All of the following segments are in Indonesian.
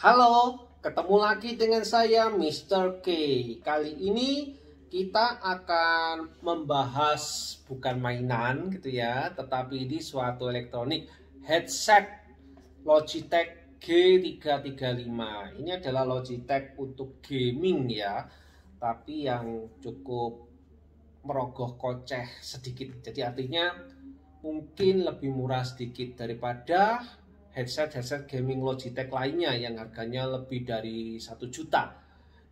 Halo, ketemu lagi dengan saya Mr. K. Kali ini kita akan membahas bukan mainan gitu ya, tetapi ini suatu elektronik headset Logitech G335. Ini adalah Logitech untuk gaming ya, tapi yang cukup merogoh kocek sedikit. Jadi artinya mungkin lebih murah sedikit daripada headset gaming Logitech lainnya yang harganya lebih dari 1 juta.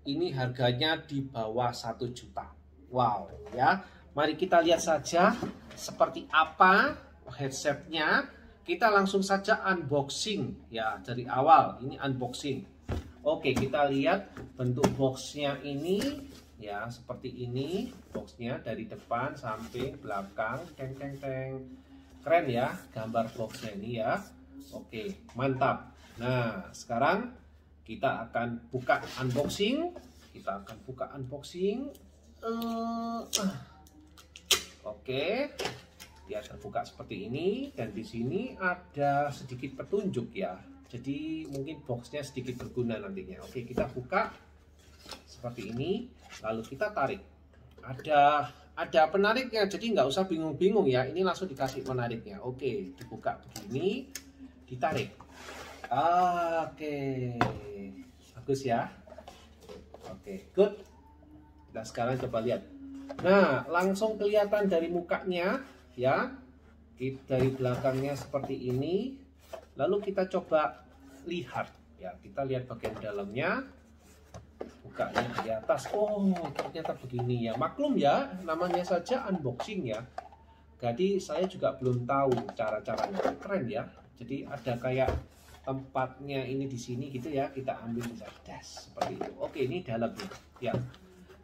Ini harganya di bawah 1 juta. Wow ya. Mari kita lihat saja seperti apa headsetnya. Kita langsung saja unboxing ya dari awal. Ini unboxing. Oke, kita lihat bentuk boxnya ini ya, seperti ini boxnya dari depan samping belakang. Teng teng teng. Keren ya gambar boxnya ini ya. Oke, mantap. Nah, sekarang kita akan buka unboxing. Oke, dia terbuka seperti ini, dan di sini ada sedikit petunjuk ya. Jadi mungkin boxnya sedikit berguna nantinya. Oke, kita buka seperti ini, lalu kita tarik. Ada penariknya, jadi nggak usah bingung-bingung ya. Ini langsung dikasih penariknya. Oke, dibuka begini, ditarik. Oke, bagus ya. Oke, good. Nah, sekarang coba lihat. Nah, langsung kelihatan dari mukanya ya. Dari belakangnya seperti ini. Lalu kita coba lihat ya. Kita lihat bagian dalamnya. Bukanya di atas. Oh, ternyata begini ya. Maklum ya, namanya saja unboxing ya. Jadi saya juga belum tahu cara-caranya. Keren ya. Jadi ada kayak tempatnya ini di sini gitu ya. Kita ambil das seperti itu. Oke, ini dalamnya ya.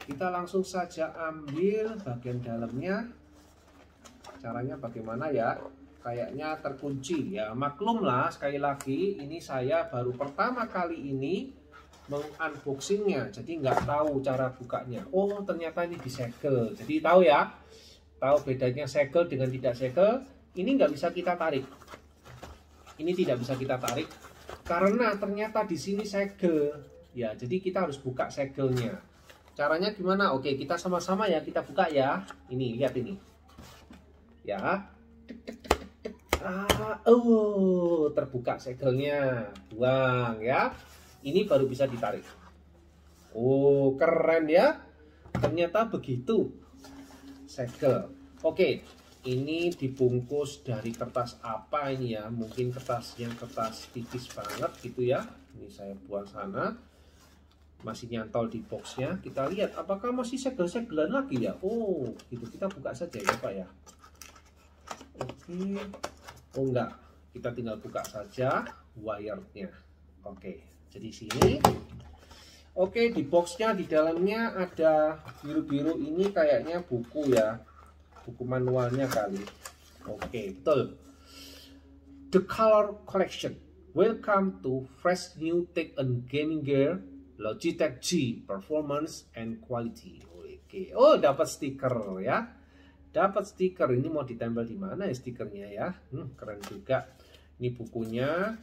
Kita langsung saja ambil bagian dalamnya. Caranya bagaimana ya? Kayaknya terkunci ya. Maklum lah, sekali lagi ini saya baru pertama kali ini mengunboxingnya, jadi nggak tahu cara bukanya. Oh, ternyata ini disegel. Jadi tahu ya, tahu bedanya segel dengan tidak segel. Ini nggak bisa kita tarik. Ini tidak bisa kita tarik karena ternyata di sini segel ya. Jadi kita harus buka segelnya. Caranya gimana? Oke, kita sama-sama ya, kita buka ya. Ini lihat ini ya. Terbuka segelnya, buang ya. Ini baru bisa ditarik. Oh, keren ya. Ternyata begitu segel. Oke, ini dibungkus dari kertas apa ini ya? Mungkin kertas tipis banget gitu ya. Ini saya buang sana. Masih nyantol di boxnya. Kita lihat apakah masih segel-segelan lagi ya. Oh, gitu. Kita buka saja ya Pak ya. Oke. Oh enggak, kita tinggal buka saja wire-nya. Oke. Jadi sini, oke, di boxnya di dalamnya ada biru-biru ini kayaknya buku ya, buku manualnya kali. Oke, betul. The Color Collection. Welcome to fresh new tech and gaming gear, Logitech G Performance and Quality. Oke, oh dapat stiker ya, dapat stiker. Ini mau ditempel di mana ya stikernya ya? Keren juga. Ini bukunya.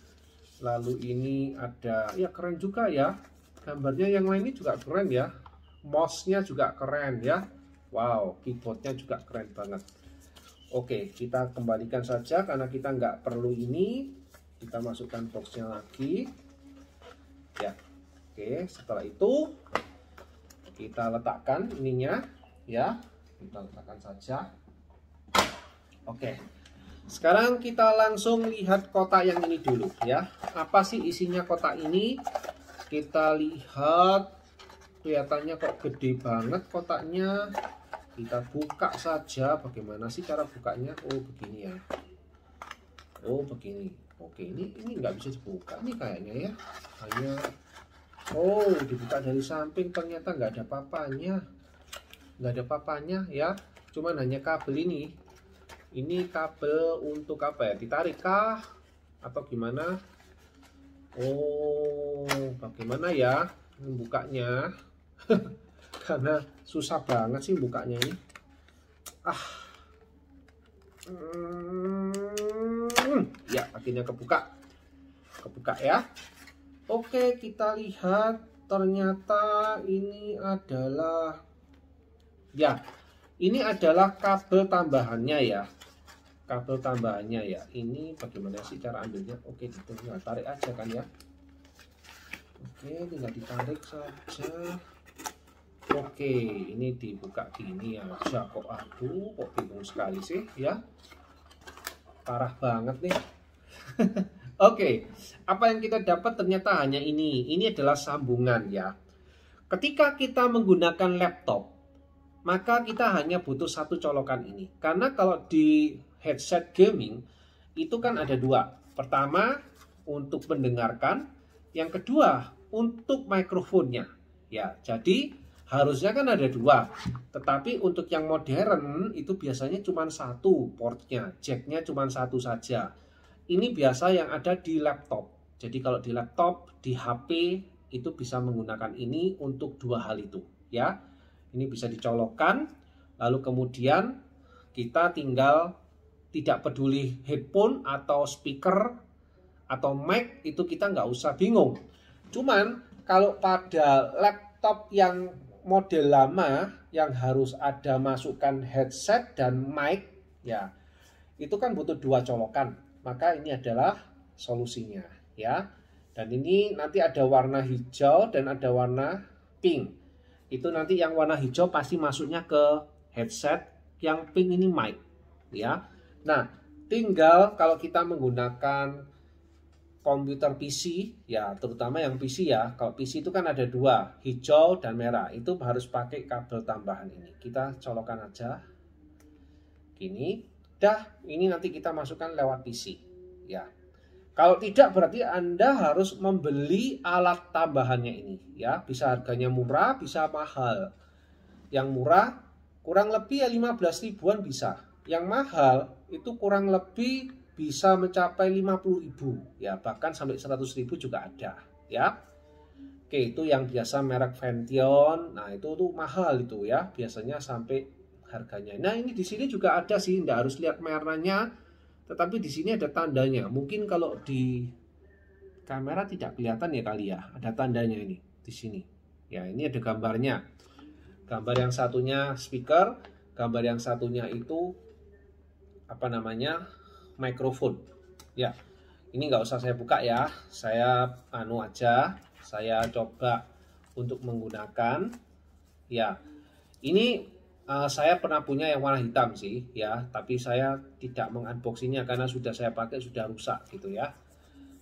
Lalu ini ada, ya keren juga ya. Gambarnya yang lain ini juga keren ya. Mouse-nya juga keren ya. Wow, keyboardnya juga keren banget. Oke, kita kembalikan saja karena kita nggak perlu ini. Kita masukkan boxnya lagi. Ya, oke. Setelah itu kita letakkan ininya ya. Kita letakkan saja. Oke. Sekarang kita langsung lihat kotak yang ini dulu ya. Apa sih isinya kotak ini? Kita lihat, kelihatannya kok gede banget kotaknya. Kita buka saja. Bagaimana sih cara bukanya? Oh begini ya. Oh begini. Oke, ini nggak bisa dibuka nih kayaknya ya. Hanya, oh dibuka dari samping, ternyata nggak ada papanya. Nggak ada papanya ya. Cuman hanya kabel ini. Ini kabel untuk apa ya? Ditarik kah? Atau gimana? Oh, bagaimana ya bukanya? Karena susah banget sih bukanya ini. Ya, akhirnya kebuka ya. Oke, kita lihat ternyata ini adalah ya, ini adalah kabel tambahannya ya. Kabel tambahannya ya. Ini bagaimana sih cara ambilnya? Oke, tinggal tarik aja kan ya. Oke, tinggal ditarik saja. Oke, ini dibuka gini aja kok. Aduh, kok bingung sekali sih ya. Parah banget nih. Oke, apa yang kita dapat ternyata hanya ini. Ini adalah sambungan ya. Ketika kita menggunakan laptop, maka kita hanya butuh satu colokan ini. Karena kalau di headset gaming, itu kan ada dua. Pertama, untuk mendengarkan. Yang kedua, untuk mikrofonnya. Ya, jadi harusnya kan ada dua. Tetapi untuk yang modern, itu biasanya cuma satu portnya. Jacknya cuma satu saja. Ini biasa yang ada di laptop. Jadi kalau di laptop, di HP itu bisa menggunakan ini untuk dua hal itu, ya. Ini bisa dicolokkan, lalu kemudian kita tinggal tidak peduli headphone atau speaker atau mic itu kita nggak usah bingung. Cuman kalau pada laptop yang model lama yang harus ada masukkan headset dan mic, ya itu kan butuh dua colokan. Maka ini adalah solusinya ya. Dan ini nanti ada warna hijau dan ada warna pink. Itu nanti yang warna hijau pasti masuknya ke headset, yang pink ini mic ya. Nah, tinggal kalau kita menggunakan komputer PC ya, terutama yang PC ya. Kalau PC itu kan ada dua, hijau dan merah. Itu harus pakai kabel tambahan ini. Kita colokkan aja. Gini. Dah, ini nanti kita masukkan lewat PC ya. Kalau tidak berarti Anda harus membeli alat tambahannya ini ya. Bisa harganya murah, bisa mahal. Yang murah kurang lebih ya 15 ribuan bisa. Yang mahal itu kurang lebih bisa mencapai 50 ribu ya, bahkan sampai 100 ribu juga ada ya. Oke, itu yang biasa merek Vention. Nah, itu tuh mahal itu ya, biasanya sampai harganya. Nah, ini di sini juga ada sih, nggak harus lihat merahnya, tetapi di sini ada tandanya. Mungkin kalau di kamera tidak kelihatan ya kali ya, ada tandanya ini di sini. Ya, ini ada gambarnya. Gambar yang satunya speaker, gambar yang satunya itu apa namanya? Mikrofon. Ya. Ini nggak usah saya buka ya. Saya aja, saya coba untuk menggunakan. Ya. Ini saya pernah punya yang warna hitam sih ya, tapi saya tidak mengunboxingnya karena sudah saya pakai sudah rusak gitu ya.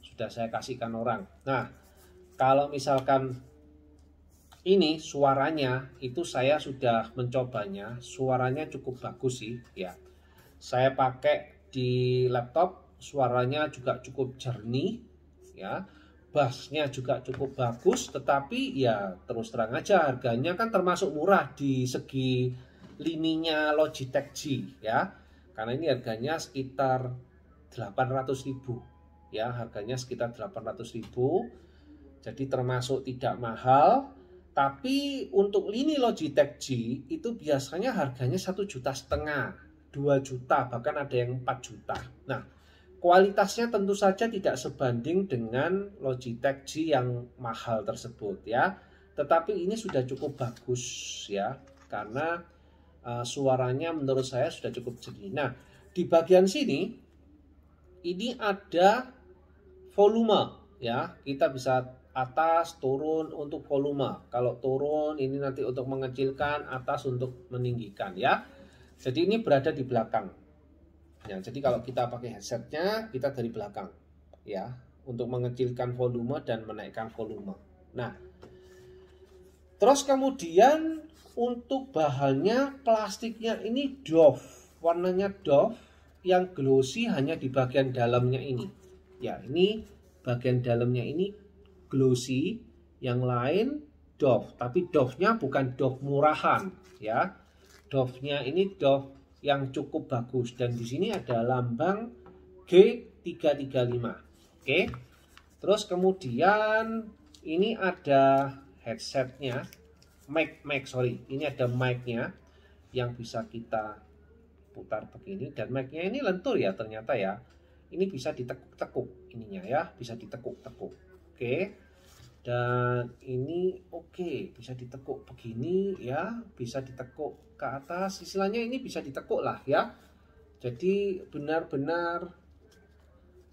Sudah saya kasihkan orang. Nah, kalau misalkan ini suaranya itu saya sudah mencobanya, suaranya cukup bagus sih ya. Saya pakai di laptop, suaranya juga cukup jernih ya. Bassnya juga cukup bagus, tetapi ya terus terang aja harganya kan termasuk murah di segi lininya Logitech G ya. Karena ini harganya sekitar 800.000 ya, harganya sekitar 800.000. Jadi termasuk tidak mahal. Tapi untuk lini Logitech G itu biasanya harganya 1,5 juta, 2 juta, bahkan ada yang 4 juta. Nah, kualitasnya tentu saja tidak sebanding dengan Logitech G yang mahal tersebut ya. Tetapi ini sudah cukup bagus ya, karena suaranya menurut saya sudah cukup jernih. Nah, di bagian sini ini ada volume ya. Kita bisa atas, turun untuk volume. Kalau turun ini nanti untuk mengecilkan, atas untuk meninggikan ya. Jadi ini berada di belakang. Ya, jadi kalau kita pakai headsetnya, kita dari belakang ya, untuk mengecilkan volume dan menaikkan volume. Nah, terus kemudian untuk bahannya, plastiknya ini doff, warnanya doff, yang glossy hanya di bagian dalamnya ini. Ya, ini bagian dalamnya ini glossy, yang lain doff, tapi doffnya bukan doff murahan ya. Doffnya ini doff yang cukup bagus, dan di sini ada lambang G335. Oke. Terus kemudian ini ada headsetnya, mic, ini ada mic-nya yang bisa kita putar begini, dan mic-nya ini lentur ya ternyata ya. Ini bisa ditekuk-tekuk ininya ya, bisa ditekuk-tekuk. Oke. Dan ini oke, bisa ditekuk begini ya, bisa ditekuk ke atas, istilahnya ini bisa ditekuk lah ya. Jadi benar-benar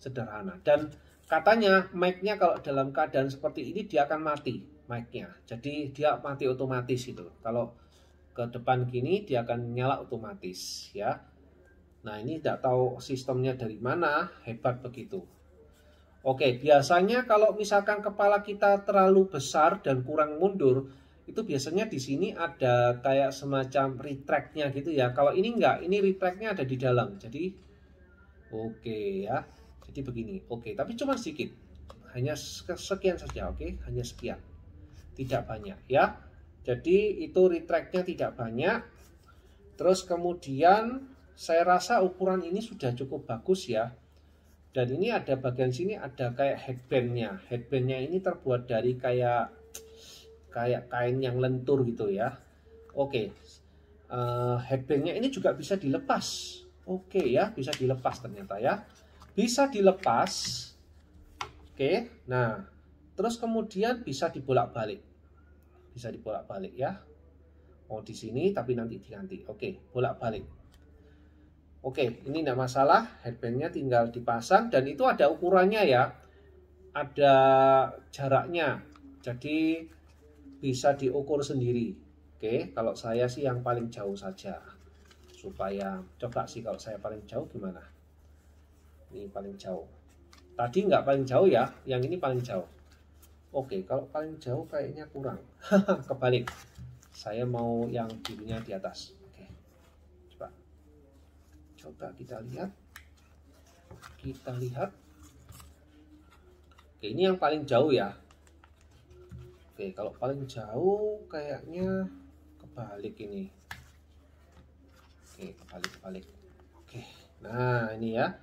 sederhana. Dan katanya mic-nya kalau dalam keadaan seperti ini dia akan mati mic-nya. Jadi dia mati otomatis itu. Kalau ke depan gini dia akan nyala otomatis ya. Nah ini tidak tahu sistemnya dari mana, hebat begitu. Oke, biasanya kalau misalkan kepala kita terlalu besar dan kurang mundur, itu biasanya di sini ada kayak semacam retract-nya gitu ya. Kalau ini enggak, ini retract-nya ada di dalam. Jadi oke ya. Jadi begini. Oke, tapi cuma sedikit. Hanya sekian saja, oke? Hanya sekian. Tidak banyak ya. Jadi itu retract-nya tidak banyak. Terus kemudian saya rasa ukuran ini sudah cukup bagus ya. Dan ini ada bagian sini ada kayak headbandnya. Headbandnya ini terbuat dari kayak kain yang lentur gitu ya. Oke, headbandnya ini juga bisa dilepas. Oke ya, bisa dilepas ternyata ya. Bisa dilepas. Oke, nah terus kemudian bisa dibolak-balik. Bisa dibolak-balik ya. Oh di sini tapi nanti diganti. Oke, bolak-balik. Oke, ini tidak masalah, headbandnya tinggal dipasang dan itu ada ukurannya ya, ada jaraknya, jadi bisa diukur sendiri. Oke, kalau saya sih yang paling jauh saja, supaya coba sih kalau saya paling jauh gimana. Ini paling jauh, tadi nggak paling jauh ya, yang ini paling jauh. Oke, kalau paling jauh kayaknya kurang, kebalik, saya mau yang birunya di atas. Coba kita lihat. Oke, ini yang paling jauh ya. Oke, kalau paling jauh kayaknya kebalik ini. Oke, kebalik. Oke, nah ini ya.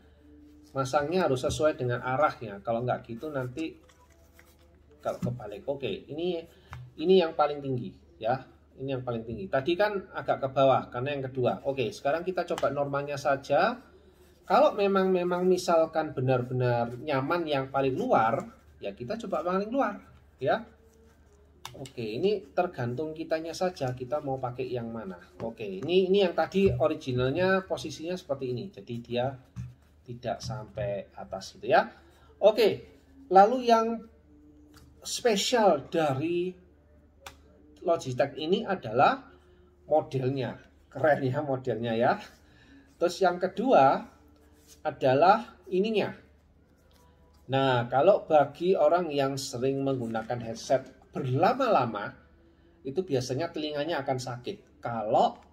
Masangnya harus sesuai dengan arahnya. Kalau nggak gitu nanti kalau kebalik. Oke, ini yang paling tinggi ya. Ini yang paling tinggi. Tadi kan agak ke bawah karena yang kedua. Oke, sekarang kita coba normalnya saja. Kalau memang misalkan benar-benar nyaman yang paling luar, ya kita coba paling luar, ya. Oke, ini tergantung kitanya saja. Kita mau pakai yang mana. Oke, ini yang tadi originalnya posisinya seperti ini. Jadi dia tidak sampai atas gitu ya. Oke, lalu yang spesial dari Logitech ini adalah modelnya. Keren ya modelnya ya. Terus yang kedua adalah ininya. Nah, kalau bagi orang yang sering menggunakan headset berlama-lama, itu biasanya telinganya akan sakit. Kalau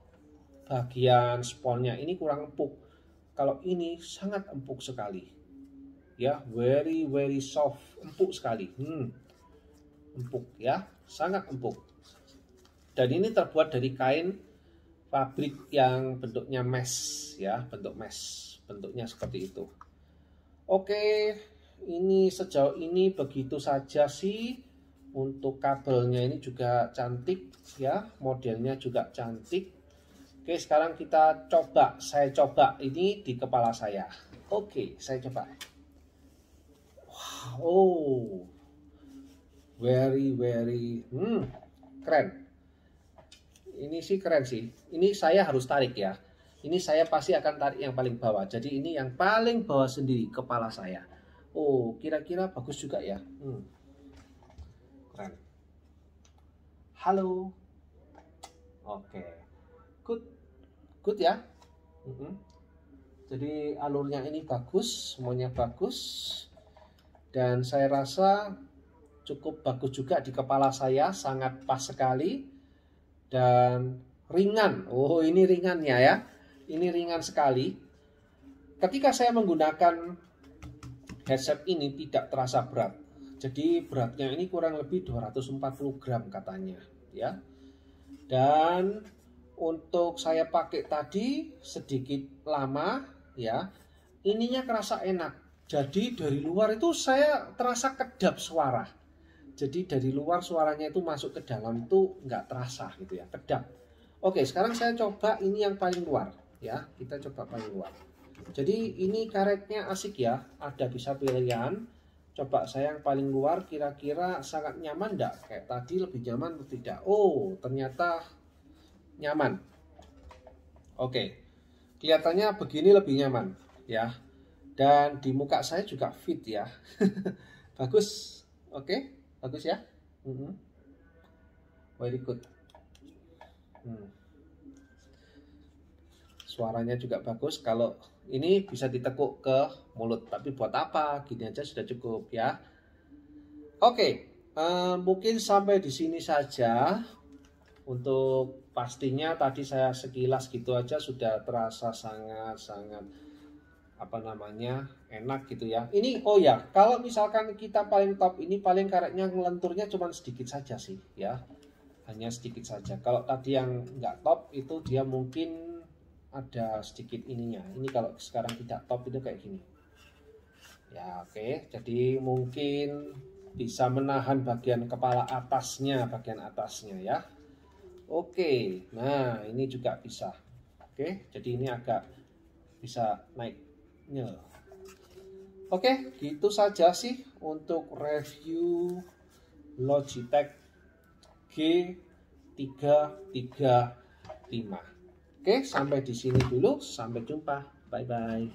bagian sponnya ini kurang empuk. Kalau ini sangat empuk sekali. Ya, very soft, empuk sekali. Empuk ya, sangat empuk. Dan ini terbuat dari kain pabrik yang bentuknya mesh ya, bentuk mesh, bentuknya seperti itu. Oke, ini sejauh ini begitu saja sih. Untuk kabelnya ini juga cantik ya, modelnya juga cantik. Oke, sekarang kita coba, saya coba ini di kepala saya. Oke, saya coba. Wow, very keren. Ini sih keren sih. Ini saya harus tarik ya. Ini saya pasti akan tarik yang paling bawah. Jadi ini yang paling bawah sendiri kepala saya. Oh, kira-kira bagus juga ya. Keren. Halo. Oke. Good ya. Jadi alurnya ini bagus, semuanya bagus. Dan saya rasa cukup bagus juga di kepala saya, sangat pas sekali. Dan ringan. Oh, ini ringannya ya. Ini ringan sekali. Ketika saya menggunakan headset ini tidak terasa berat. Jadi beratnya ini kurang lebih 240 gram katanya, ya. Dan untuk saya pakai tadi sedikit lama, ya. Ininya kerasa enak. Jadi dari luar itu saya terasa kedap suara. Jadi dari luar suaranya itu masuk ke dalam tuh nggak terasa gitu ya, kedap. Oke, sekarang saya coba ini yang paling luar ya. Kita coba paling luar. Jadi ini karetnya asik ya, ada bisa pilihan. Coba saya yang paling luar, kira-kira sangat nyaman enggak? Kayak tadi lebih nyaman atau tidak? Oh, ternyata nyaman. Oke, kelihatannya begini lebih nyaman ya. Dan di muka saya juga fit ya. Bagus. Oke, bagus ya. Very good. Suaranya juga bagus. Kalau ini bisa ditekuk ke mulut, tapi buat apa? Gini aja sudah cukup ya. Oke, mungkin sampai di sini saja. Untuk pastinya tadi saya sekilas gitu aja sudah terasa sangat-sangat enak gitu ya. Ini oh ya, kalau misalkan kita paling top ini paling karetnya ngelenturnya cuma sedikit saja sih ya. Hanya sedikit saja. Kalau tadi yang nggak top itu dia mungkin ada sedikit ininya. Ini kalau sekarang tidak top itu kayak gini. Ya oke, jadi mungkin bisa menahan bagian kepala atasnya, ya. Oke, nah ini juga bisa. Oke, jadi ini agak bisa naik. Oke, gitu saja sih untuk review Logitech G335. Oke, sampai di sini dulu. Sampai jumpa. Bye bye.